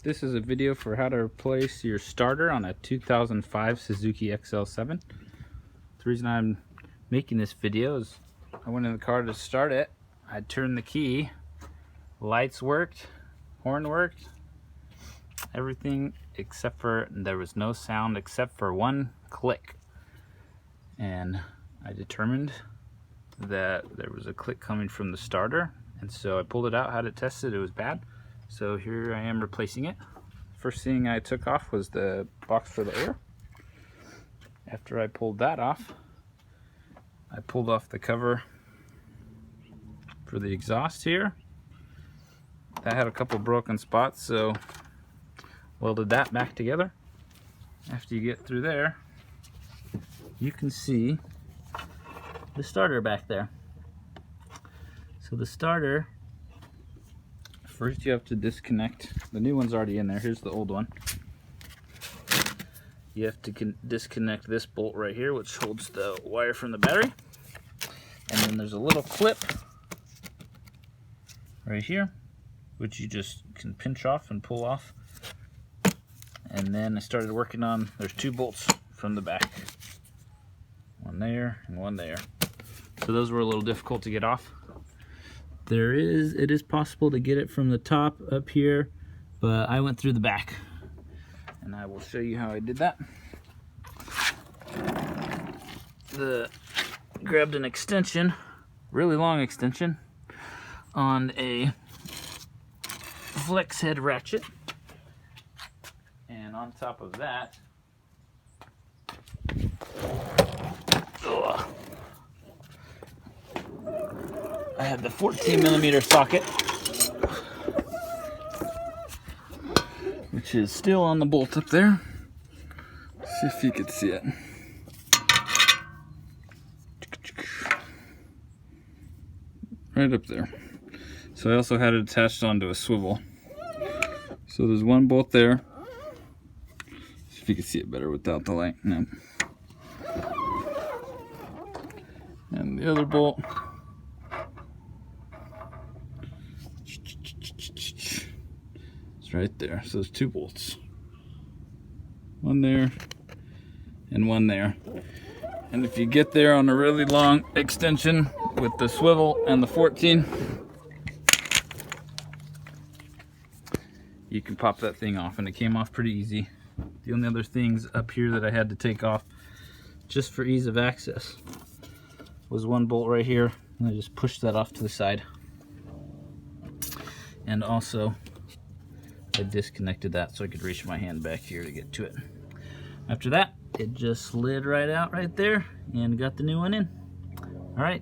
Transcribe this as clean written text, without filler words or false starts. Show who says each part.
Speaker 1: This is a video for how to replace your starter on a 2005 Suzuki XL-7. The reason I'm making this video is I went in the car to start it. I turned the key, lights worked, horn worked, everything except for, there was no sound except for one click. And I determined that there was a click coming from the starter, and so I pulled it out, had it tested, it was bad. So here I am replacing it. First thing I took off was the box for the air. After I pulled that off, I pulled off the cover for the exhaust here. That had a couple broken spots, so welded that back together. After you get through there, you can see the starter back there. So the starter, first you have to disconnect. The new one's already in there. Here's the old one. You have to disconnect this bolt right here, which holds the wire from the battery. And then there's a little clip right here, which you just can pinch off and pull off. And then I started working on, there's two bolts from the back. One there and one there. So those were a little difficult to get off. It is possible to get it from the top up here, but I went through the back. And I will show you how I did that. Grabbed an extension, really long extension, on a flex head ratchet. And on top of that, I had the 14mm socket, which is still on the bolt up there. See if you could see it. Right up there. So I also had it attached onto a swivel. So there's one bolt there. See if you can see it better without the light. No. And the other bolt, it's right there. So there's two bolts. One there and one there. And if you get there on a really long extension with the swivel and the 14, you can pop that thing off, and it came off pretty easy. The only other things up here that I had to take off just for ease of access was one bolt right here, and I just pushed that off to the side. And also I disconnected that so I could reach my hand back here to get to it. After that, it just slid right out right there and got the new one in. All right,